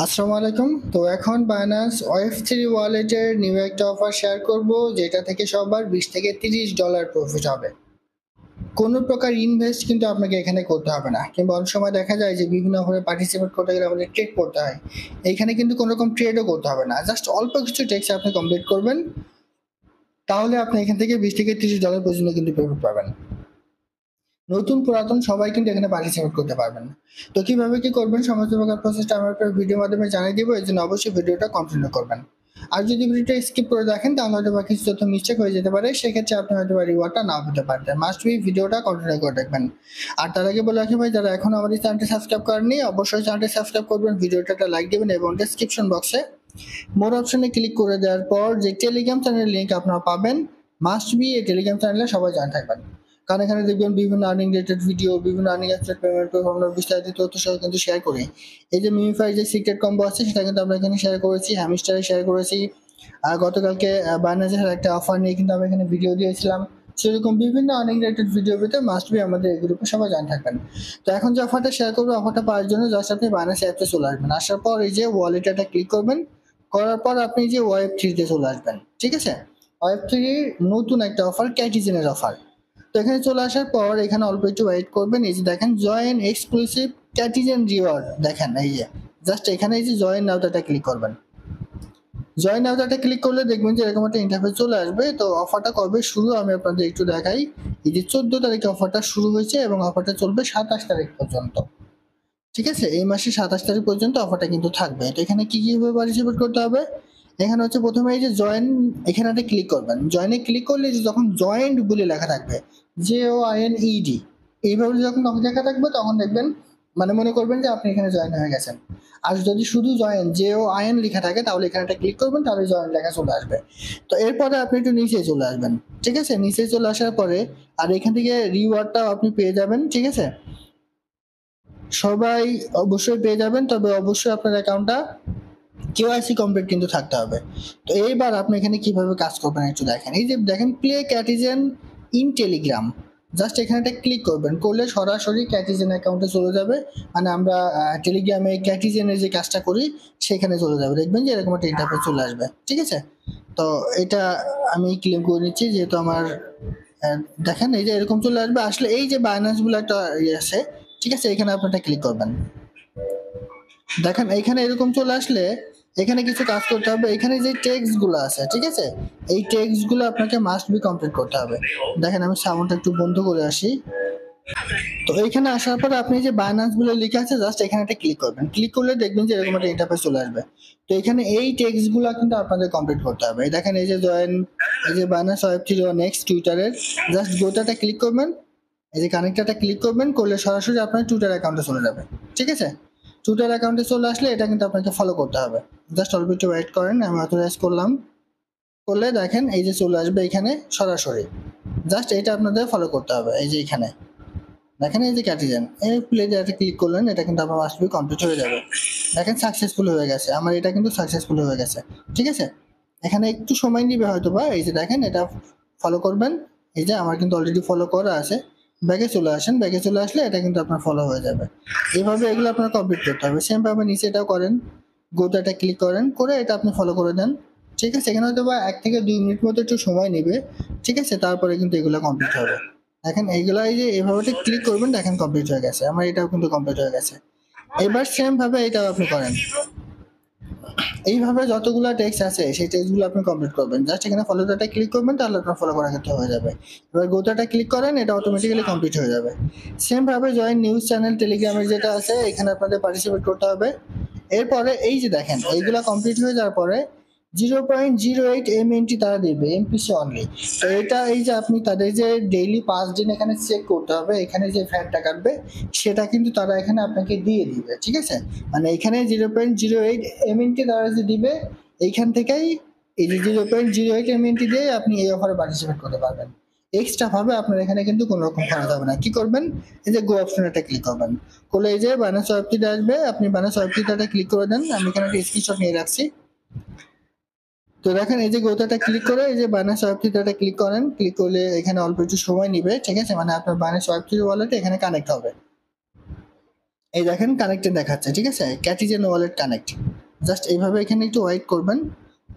আসসালামু আলাইকুম। তো এখন বাইন্যান্স ওয়েব3 ওয়ালেটের নিউ একটা অফার শেয়ার করব, যেটা থেকে সবার $20 থেকে $30 প্রফিট হবে। কোনো প্রকার ইনভেস্ট কিন্তু আপনাকে এখানে করতে হবে না, কিংবা অনেক সময় দেখা যায় যে বিভিন্ন অফারে পার্টিসিপেট করতে গেলে আমাদের ট্রেড করতে হয়। এইখানে কিন্তু কোনো রকম ট্রেডও করতে হবে না, জাস্ট অল্প কিছু টেক্স আপনি কমপ্লিট করবেন, তাহলে আপনি এখান থেকে $20 থেকে $30 পর্যন্ত কিন্তু প্রফিট পাবেন। নতুন পুরাতন সবাই কিন্তু এখানে পার্টিসিপেট করতে পারবেন। তো কিভাবে কি করবেন সমস্ত প্রকার প্রসেসটা আমার ভিডিওর মাধ্যমে জানিয়ে দিব, এই জন্য অবশ্যই ভিডিওটা কন্টিনিউ করবেন। আর যদি ভিডিওটা স্কিপ করে দেখেন তাহলে হয়তো বা কিছু তথ্য মিস্টেক হয়ে যেতে পারে, সেক্ষেত্রে আপনি হয়তো বা রিওয়ার্ডটা নাও পেতে পারতেন। মাস্ট বি ভিডিওটা কন্টিনিউ করে দেখবেন। আর তার আগে বলে রাখি ভাই, যারা এখন আমাদের চ্যানেলটি সাবস্ক্রাইব করেননি অবশ্যই চ্যানেলটি সাবস্ক্রাইব করবেন, ভিডিওটা একটা লাইক দেবেন এবং ডেসক্রিপশন বক্সে মোর অপশনে ক্লিক করে দেওয়ার পর যে টেলিগ্রাম চ্যানেলের লিঙ্ক আপনারা পাবেন, মাস্ট বি এই টেলিগ্রাম চ্যানেলে সবাই জয়েন থাকবেন। কারণ এখানে দেখবেন বিভিন্ন আর্নিং রিলেটেড ভিডিও, বিভিন্ন আর্নিং অ্যাপসের পেমেন্ট পারফরম্যান্স বিস্তারিত তথ্য সহ কিন্তু শেয়ার করি। এই যে মিমিফাই যে সিক্রেট কম্বো আছে সেটা কিন্তু আমরা এখানে শেয়ার করেছি, হ্যামস্টারে শেয়ার করেছি। আর গতকালকে বাইনান্সের একটা অফার নিয়ে কিন্তু আমরা এখানে ভিডিও দিয়েছিলাম। সেরকম বিভিন্ন আর্নিং রিলেটেড ভিডিও পেতে মাস্ট বি আমাদের এই গ্রুপে সবাই জয়েন থাকবেন। তো এখন যে অফারটা শেয়ার করবো, অফারটা পাওয়ার জন্য জাস্ট আপনি বাইনান্স অ্যাপে চলে আসবেন। আসার পর এই যে ওয়ালেটটা ক্লিক করবেন, করার পর আপনি যে ওয়েব3 চলে আসবেন। ঠিক আছে, ওয়েব3 নতুন একটা অফার, ক্যাটিজেনের অফার। তো এখানে চলে আসার পর এখানে অল্প একটু ওয়েট করবেন। এই যে দেখেন জয়েন এক্সক্লুসিভ ক্যাটিজেন রিওয়ার্ড, দেখেন এই যে জাস্ট এখানে এই যে জয়েন নাওটা ক্লিক করবেন। জয়েন নাওটা ক্লিক করলে দেখবেন যে এরকম একটা ইন্টারফেস চলে আসবে। তো অফারটা কবে শুরু আমি আপনাদের একটু দেখাই। এই যে 14 তারিখে অফারটা শুরু হয়েছে এবং অফারটা চলবে 27 তারিখ পর্যন্ত। ঠিক আছে, এই মাসের 27 তারিখ পর্যন্ত অফারটা কিন্তু থাকবে। তো এখানে কি কিভাবে পার্টিসিপেট করতে হবে, এখানে হচ্ছে প্রথমে এই যে জয়েন, এখানে একটা ক্লিক করবেন। জয়েনে ক্লিক করলে যে যখন জয়েন্ট বলে লেখা থাকবে, JOINED, এইভাবে যখন লেখা থাকবে তখন দেখবেন, মানে মনে করবেন যে আপনি এখানে জয়েন হয়ে গেছেন। আর যদি শুধু জয়েন JOIN লেখা থাকে তাহলে এখানে একটা ক্লিক করবেন, তাহলে জয়েন লেখা চলে আসবে। তো এরপরে আপনি একটু নিচে চলে আসবেন। ঠিক আছে, নিচে চলে আসার পরে আর এখান থেকে রিওয়ার্ডটাও আপনি পেয়ে যাবেন। ঠিক আছে, সবাই অবশ্যই পেয়ে যাবেন, তবে অবশ্যই আপনার অ্যাকাউন্টটা কেওয়াইসি কমপ্লিট কিন্তু থাকতে হবে। তো এইবার আপনি এখানে কিভাবে কাজ করবেন একটু দেখেন। এই যে দেখেন প্লে ক্যাটিজেন ইন টেলিগ্রাম, জাস্ট এখানে একটা ক্লিক করবেন, করলে সরাসরি ক্যাটিজেন অ্যাকাউন্টে চলে যাবে। মানে আমরা টেলিগ্রামে ক্যাটিজেনের যে কাজটা করি সেখানে চলে যাবে, দেখবেন যে এরকম একটা ইন্টারফেস চলে আসবে। ঠিক আছে, তো এটা আমি ক্লেম করে নিচ্ছি যেহেতু আমার দেখেন এই যে এরকম চলে আসবে। আসলে এই যে বাইন্যান্স বলে একটা ইয়ে আছে, ঠিক আছে, এখানে আপনি একটা ক্লিক করবেন। দেখেন এখানে এরকম চলে আসলে এখানে কিছু কাজ করতে হবে। এখানে যে টেক্সট গুলো আছে, ঠিক আছে, এই টেক্সট গুলো আপনাকে মাস্ট বি কমপ্লিট করতে হবে। দেখেন আমি সাউন্ডটা একটু বন্ধ করে আসি। তো এইখানে আসার পর আপনি যে বাইন্যান্স বলে লেখা আছে জাস্ট এখানে একটা ক্লিক করবেন। ক্লিক করলে দেখবেন যে এরকম একটা ইন্টারফেস চলে আসবে। তো এখানে এই টেক্সট গুলো কিন্তু আপনাদের কমপ্লিট করতে হবে। এই দেখেন এই যে জয়েন, এই যে বাইন্যান্স ওয়েব3 নেক্সট টুইটারের, জাস্ট গোটাটা ক্লিক করবেন। এই যে কানেক্টরটা ক্লিক করবেন, করলে সরাসরি আপনার টুইটার অ্যাকাউন্টে চলে যাবে। ঠিক আছে, টুইটার অ্যাকাউন্টে চলে আসলে এটা কিন্তু আপনাকে ফলো করতে হবে। জাস্ট অল্প একটু ওয়েট করেন, আমি অথরাইজ করলাম। করলে দেখেন এই যে চলে আসবে এখানে সরাসরি, জাস্ট এটা আপনাদের ফলো করতে হবে। এই যে এখানে দেখেন এই যে ক্যাটিজেন এই প্লে যেটা ক্লিক করলেন, এটা কিন্তু আপনার মাস্ট বি কমপ্লিট হয়ে যাবে। দেখেন সাকসেসফুল হয়ে গেছে, আমার এটা কিন্তু সাকসেসফুল হয়ে গেছে। ঠিক আছে, এখানে একটু সময় নিবে হয়তো বা। এই যে দেখেন এটা ফলো করবেন, এই যে আমার কিন্তু অলরেডি ফলো করা আছে। ব্যাগে চলে আসেন, ব্যাগে চলে আসলে এটা কিন্তু আপনার ফলো হয়ে যাবে। এইভাবে এগুলো আপনার কমপ্লিট করতে হবে। সেম ভাবে নিচে এটাও করেন, গোটাটা ক্লিক করেন, করে এটা আপনি ফলো করে দেন। ঠিক আছে, এখানে হয়তো বা 1 থেকে 2 মিনিট মতো একটু সময় নেবে। ঠিক আছে, তারপরে কিন্তু এগুলো কমপ্লিট হবে। দেখেন এইগুলো এই যে এভাবে ক্লিক করবেন, দেখেন কমপ্লিট হয়ে গেছে, আমার এটাও কিন্তু কমপ্লিট হয়ে গেছে। এবার সেম ভাবে এটাও আপনি করেন। এইভাবে যতগুলো টেক্সট আছে সেই টেক্সটগুলো আপনি কমপ্লিট করবেন। জাস্ট এখানে ফলো ডাটা ক্লিক করবেন, তাহলে আপনার ফলো করা ক্ষেত্রে হয়ে যাবে। এবার গোটাটা ক্লিক করেন, এটা অটোমেটিক্যালি কমপ্লিট হয়ে যাবে। সেম ভাবে জয়েন নিউজ চ্যানেল টেলিগ্রামের যেটা আছে এখানে আপনাদের পার্টিসিপেট করতে হবে। এরপরে এই যে দেখেন এইগুলা কমপ্লিট হয়ে যাওয়ার পরে 0.08 MNT তারা দেবে, এমপিসি অনলি। তো এটা এই যে আপনি তাদের যে ডেইলি 5 দিন এখানে চেক করতে হবে, এখানে যে ফ্যাটটা কাটবে সেটা কিন্তু তারা এখানে আপনাকে দিয়ে দিবে। ঠিক আছে, মানে এখানে 0.08 MNT তারা যে দিবে, এইখান থেকেই এই যে 0.08 MNT দিয়ে আপনি এই অফারে পার্টিসিপেট করতে পারবেন। এক্সট্রা ভাবে আপনার এখানে কিন্তু কোনো রকম খরচ হবে না। কি করবেন, এই যে গো অপশন এটা ক্লিক করবেন, করলে এই যে বাইন্যান্স ওয়েবসাইট আসবে, আপনি বাইন্যান্স ওয়েবসাইটটা ক্লিক করে দেন। আমি এখানে একটা স্ক্রিনশট নিয়ে রাখছি। তো দেখেন এই যে গোটাটা ক্লিক করে এই যে বাইন্যান্স ওয়েবসাইটটা ক্লিক করেন, ক্লিক করলে এখানে অল্প একটু সময় নিবে। ঠিক আছে, মানে আপনার বাইন্যান্স ওয়েব3 ওয়ালেট এখানে কানেক্ট হবে। এই দেখেন কানেক্টেড দেখাচ্ছে। ঠিক আছে, ক্যাটিজেন ওয়ালেট কানেক্ট। জাস্ট এইভাবে এখানে একটু ওয়েট করবেন।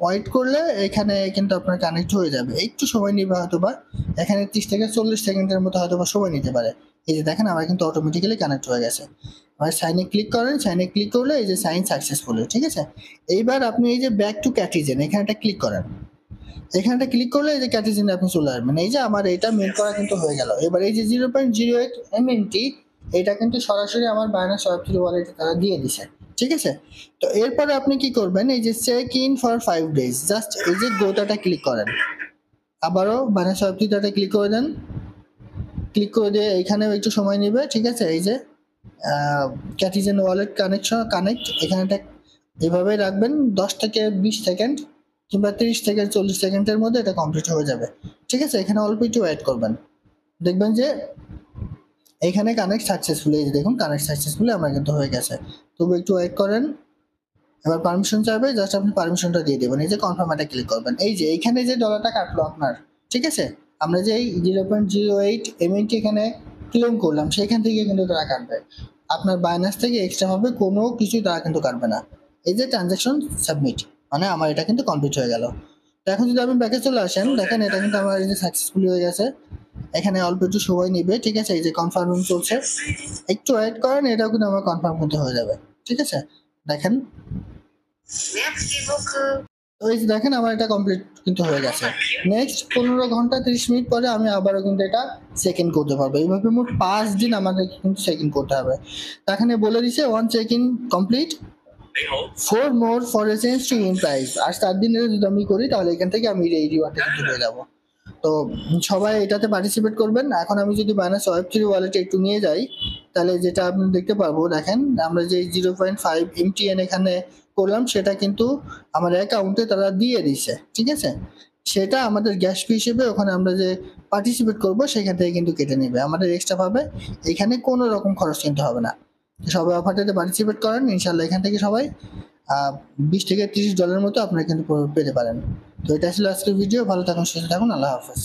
ওয়েট করলে এখানে কিন্তু আপনার কানেক্ট হয়ে যাবে, একটু সময় নেবে হয়তো বা, এখানে 30 থেকে 40 সেকেন্ডের মতো হয়তো বা সময় নিতে পারে। এই যে দেখেন আমার কিন্তু অটোমেটিক্যালি কানেক্ট হয়ে গেছে। আর সাইনে ক্লিক করেন, সাইনে ক্লিক করলে এই যে সাইন সাকসেসফুল, ঠিক আছে। এইবার আপনি এই যে ব্যাক টু ক্যাটিজেন এখানটা ক্লিক করেন। এখানটা ক্লিক করলে এই যে ক্যাটিজেনে আপনি চলে আসবেন। এই যে আমার এটা মেল করা কিন্তু হয়ে গেল। এবার এই যে 0.08 এমএনটি এটা কিন্তু সরাসরি আমার বাইনান্স ওয়েব3 ওয়ালেটে তারা দিয়ে দিছে, ঠিক আছে। তো এরপরে আপনি কি করবেন, এই যে check in for 5 days, just এই যে গোটাটা ক্লিক করেন। আবারও বাইনান্স ওয়েব3 ক্লিক করে দেন। ক্লিক করে দিয়ে এখানেও একটু সময় নেবে, ঠিক আছে। এই যে ক্যাটিজেন ওয়ালেট কানেক্ট এখানেটা এভাবে রাখবেন 10 থেকে 20 সেকেন্ড কিংবা 30 থেকে 40 সেকেন্ডের মধ্যে এটা কমপ্লিট হয়ে যাবে, ঠিক আছে। এখানে অল্প একটু ওয়েট করবেন, দেখবেন যে এখানে কানেক্ট সাকসেসফুলি, এই যে দেখুন কানেক্ট সাকসেসফুলি আমার কিন্তু হয়ে গেছে। তবু একটু ওয়েট করেন। এবার পারমিশন চাইবে, জাস্ট আপনি পারমিশনটা দিয়ে দেবেন। এই যে কনফার্মটা ক্লিক করবেন। এই যে এইখানে যে ডলারটা কাটলো আপনার, ঠিক আছে, আমরা যে 0.08 এমএনটি এখানে ক্লেম করলাম সেখান থেকে কিন্তু তারা কাটবে। আপনার বাইনান্স থেকে এক্সট্রা হবে কোনো কিছু তারা কিন্তু কাটবে না। এই যে ট্রানজাকশন সাবমিট, মানে আমার এটা কিন্তু কমপ্লিট হয়ে গেল। তো এখন যদি আপনি ব্যাকে চলে আসেন, দেখেন এটা কিন্তু আমার এই যে সাকসেসফুলি হয়ে গেছে। এখানে অল্প একটু সময় নেবে, ঠিক আছে। এই যে কনফার্মিং চলছে, একটু ওয়েট করেন, এটাও কিন্তু আমার কনফার্ম করতে হয়ে যাবে, ঠিক আছে। দেখেন, তো এই যে দেখেন আমার এটা কমপ্লিট কিন্তু হয়ে গেছে। নেক্সট 15 ঘন্টা 30 মিনিট পরে আমি আবারও কিন্তু এটা চেক ইন করতে পারবো। এইভাবে মোট 5 দিন আমাদের কিন্তু চেক ইন করতে হবে। এখানে বলে দিছে 1 check in complete, 4 more for a change to in price. আর 7 দিনের যদি আমি করি তাহলে এখান থেকে আমি এই রিওয়ার্ডটা কিন্তু পেয়ে যাবো। তো সবাই এটাতে পার্টিসিপেট করবেন। এখন আমি যদি বাইনান্স ওয়েব3 ওয়ালেটে একটু নিয়ে যাই, তাহলে যেটা আপনি দেখতে পারবো, দেখেন আমরা যে 0.5 এমটিএন এখানে করলাম সেটা কিন্তু আমার অ্যাকাউন্টে তারা দিয়ে দিছে, ঠিক আছে। সেটা আমাদের গ্যাস ফি হিসেবে ওখানে আমরা যে পার্টিসিপেট করব সেখান থেকে কিন্তু কেটে নেবে, আমাদের এক্সট্রা ভাবে এখানে কোনো রকম খরচ কিনতে হবে না। সবাই অফারটাতে পার্টিসিপেট করেন, ইনশাল্লাহ এখান থেকে সবাই 20 থেকে 30 ডলারের মতো আপনারা কিন্তু পেতে পারেন। তো এটা ছিল আজকের ভিডিও। ভালো থাকুন, সুস্থ থাকুন, আল্লাহ হাফেজ।